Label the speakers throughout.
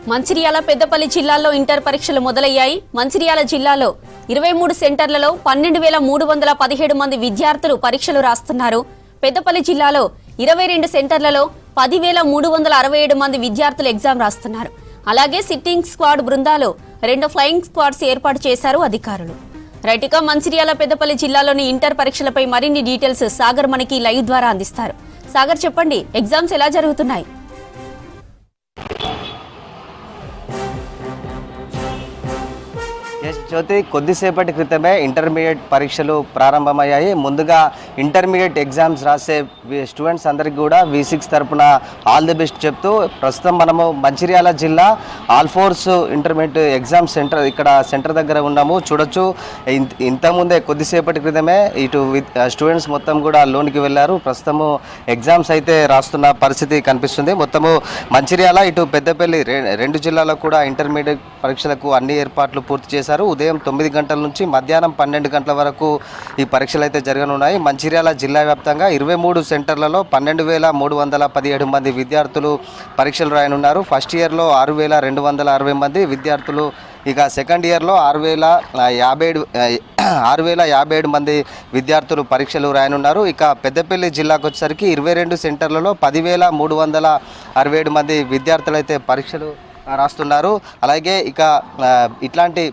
Speaker 1: మంచిర్యాల పెద్దపల్లి జిల్లాల్లో ఇంటర్ పరీక్షలు మొదలయ్యాయి. మంచిర్యాల జిల్లాలో 23 సెంటర్లలో 12,317 మంది విద్యార్థులు పరీక్షలు రాస్తున్నారు. పెద్దపల్లి జిల్లాలో 22 సెంటర్లలో 10,367 మంది విద్యార్థులు ఎగ్జామ్ రాస్తున్నారు. అలాగే సిట్టింగ్ స్క్వాడ్ బృందాలు 2 ఫ్లయింగ్ స్క్వాడ్స్ ఏర్పాటు చేశారు అధికారులు. రైట్గా మంచిర్యాల పెద్దపల్లి జిల్లాలోని ఇంటర్ పరీక్షలపై మరిన్ని డీటెయిల్స్ సాగర్ మనకి లైవ్ ద్వారా అందిస్తారు. సాగర్, చెప్పండి, ఎగ్జామ్స్ ఎలా జరుగుతున్నాయి?
Speaker 2: జ్యోతి, కొద్దిసేపటి క్రితమే ఇంటర్మీడియట్ పరీక్షలు ప్రారంభమయ్యాయి. ముందుగా ఇంటర్మీడియట్ ఎగ్జామ్స్ రాసే స్టూడెంట్స్ అందరికీ కూడా V6 తరపున ఆల్ ది బెస్ట్ చెప్తూ ప్రస్తుతం మనము మంచిర్యాల జిల్లా Alphores intermediate exam centre centre దగ్గర ఉన్నాము. చూడొచ్చు, ఇంతకుముందే కొద్దిసేపటి క్రితమే ఇటు స్టూడెంట్స్ మొత్తం కూడా లోనికి వెళ్ళారు. ప్రస్తుతము ఎగ్జామ్స్ అయితే రాస్తున్న పరిస్థితి కనిపిస్తుంది. మొత్తము మంచిర్యాల ఇటు పెద్దపల్లి రెండు జిల్లాలో కూడా ఇంటర్మీడియట్ పరీక్షలకు అన్ని ఏర్పాట్లు పూర్తి చేశారు. ఉదయం 9 గంటల నుంచి మధ్యాహ్నం 12 గంటల వరకు ఈ పరీక్షలు అయితే జరగనున్నాయి. మంచిర్యాల జిల్లా వ్యాప్తంగా 23 సెంటర్లలో 12,317 మంది విద్యార్థులు పరీక్షలు రాయనున్నారు. ఫస్ట్ ఇయర్లో 6,260 మంది విద్యార్థులు, ఇక సెకండ్ ఇయర్లో 6,057 మంది విద్యార్థులు పరీక్షలు రాయనున్నారు. ఇక పెద్దపల్లి జిల్లాకు వచ్చేసరికి 22 సెంటర్లలో 10,367 మంది విద్యార్థులు అయితే పరీక్షలు రాస్తున్నారు. అలాగే ఇక ఇట్లాంటి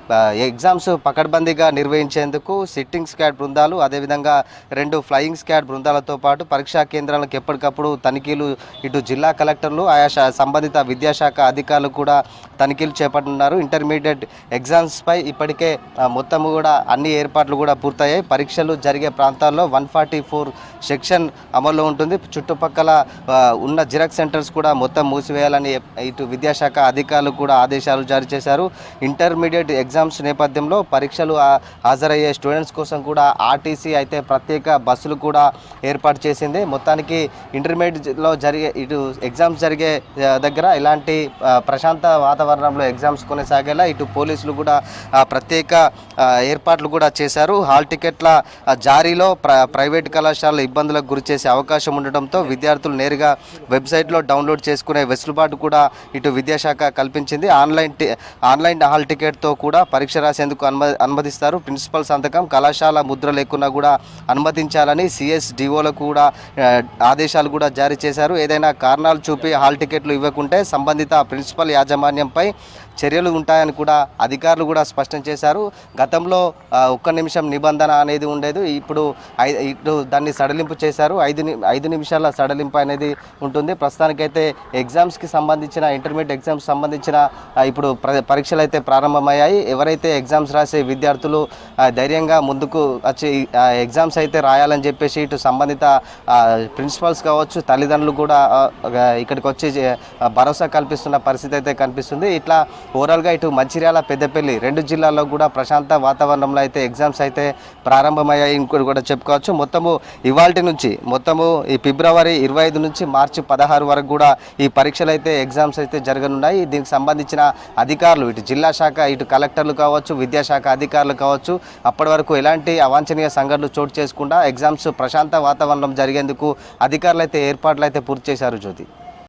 Speaker 2: ఎగ్జామ్స్ పకడ్బందీగా నిర్వహించేందుకు సిట్టింగ్ స్క్వాడ్ బృందాలు, అదేవిధంగా 2 ఫ్లయింగ్ స్క్వాడ్ బృందాలతో పాటు పరీక్షా కేంద్రాలకు ఎప్పటికప్పుడు తనిఖీలు ఇటు జిల్లా కలెక్టర్లు, ఆయా సంబంధిత విద్యాశాఖ అధికారులు కూడా తనిఖీలు చేపడుతున్నారు. ఇంటర్మీడియట్ ఎగ్జామ్స్పై ఇప్పటికే మొత్తము కూడా అన్ని ఏర్పాట్లు కూడా పూర్తయ్యాయి. పరీక్షలు జరిగే ప్రాంతాల్లో 144 సెక్షన్ అమల్లో ఉంటుంది. చుట్టుపక్కల ఉన్న జిరాక్స్ సెంటర్స్ కూడా మొత్తం మూసివేయాలని ఇటు విద్యాశాఖ అధికారులు కూడా ఆదేశాలు జారీ చేశారు. ఇంటర్మీడియట్ ఎగ్జామ్స్ నేపథ్యంలో పరీక్షలు హాజరయ్యే స్టూడెంట్స్ కోసం కూడా ఆర్టీసీ అయితే ప్రత్యేక బస్సులు కూడా ఏర్పాటు చేసింది. మొత్తానికి ఇంటర్మీడియట్లో ఇటు ఎగ్జామ్స్ జరిగే దగ్గర ఇలాంటి ప్రశాంత వాతావరణంలో ఎగ్జామ్స్ కొనసాగేలా ఇటు పోలీసులు కూడా ప్రత్యేక ఏర్పాట్లు కూడా చేశారు. హాల్ టికెట్ల జారీలో ప్రైవేట్ కళాశాలలు ఇబ్బందులకు గురి చేసే అవకాశం ఉండడంతో విద్యార్థులు నేరుగా వెబ్సైట్లో డౌన్లోడ్ చేసుకునే వెసులుబాటు కూడా ఇటు విద్యాశాఖ కల్పించింది. ఆన్లైన్ హాల్ టికెట్తో కూడా పరీక్ష రాసేందుకు అనుమతిస్తారు. ప్రిన్సిపల్ సంతకం, కళాశాల ముద్ర లేకున్నా కూడా అనుమతించాలని CSDOలకు కూడా ఆదేశాలు కూడా జారీ చేశారు. ఏదైనా కారణాలు చూపి హాల్ టికెట్లు ఇవ్వకుంటే సంబంధిత ప్రిన్సిపల్ యాజమాన్యంపై చర్యలు ఉంటాయని కూడా అధికారులు కూడా స్పష్టం చేశారు. గతంలో 1 నిమిషం నిబంధన అనేది ఉండేది. ఇప్పుడు దాన్ని సడలింపు చేశారు. 5 నిమిషాల సడలింపు అనేది ఉంటుంది. ప్రస్తుతానికైతే ఎగ్జామ్స్కి సంబంధించిన ఇంటర్మీడియట్ ఎగ్జామ్స్ సంబంధించిన ఇప్పుడు పరీక్షలు అయితే ప్రారంభమయ్యాయి. ఎవరైతే ఎగ్జామ్స్ రాసే విద్యార్థులు ధైర్యంగా ముందుకు వచ్చి ఎగ్జామ్స్ అయితే రాయాలని చెప్పేసి ఇటు సంబంధిత ప్రిన్సిపల్స్ కావచ్చు, తల్లిదండ్రులు కూడా ఇక్కడికి వచ్చి భరోసా కల్పిస్తున్న పరిస్థితి అయితే కనిపిస్తుంది. ఇట్లా ఓవరాల్గా ఇటు మంచిర్యాల, పెద్దపల్లి 2 జిల్లాల్లో కూడా ప్రశాంత వాతావరణంలో అయితే ఎగ్జామ్స్ అయితే ప్రారంభమయ్యాయి ఇంకోటి కూడా చెప్పుకోవచ్చు. ఇవాల్టి నుంచి ఈ ఫిబ్రవరి 25 నుంచి మార్చి 16 వరకు కూడా ఈ పరీక్షలు అయితే ఎగ్జామ్స్ అయితే జరగనున్నాయి. దీనికి సంబంధించిన అధికారులు ఇటు జిల్లా శాఖ, ఇటు కలెక్టర్లు కావచ్చు, విద్యాశాఖ అధికారులు కావచ్చు, అప్పటి వరకు ఎలాంటి అవాంఛనీయ సంఘటనలు చోటు చేసుకుండా ఎగ్జామ్స్ ప్రశాంత వాతావరణం జరిగేందుకు అధికారులు అయితే ఏర్పాట్లు అయితే పూర్తి చేశారు. జ్యోతి.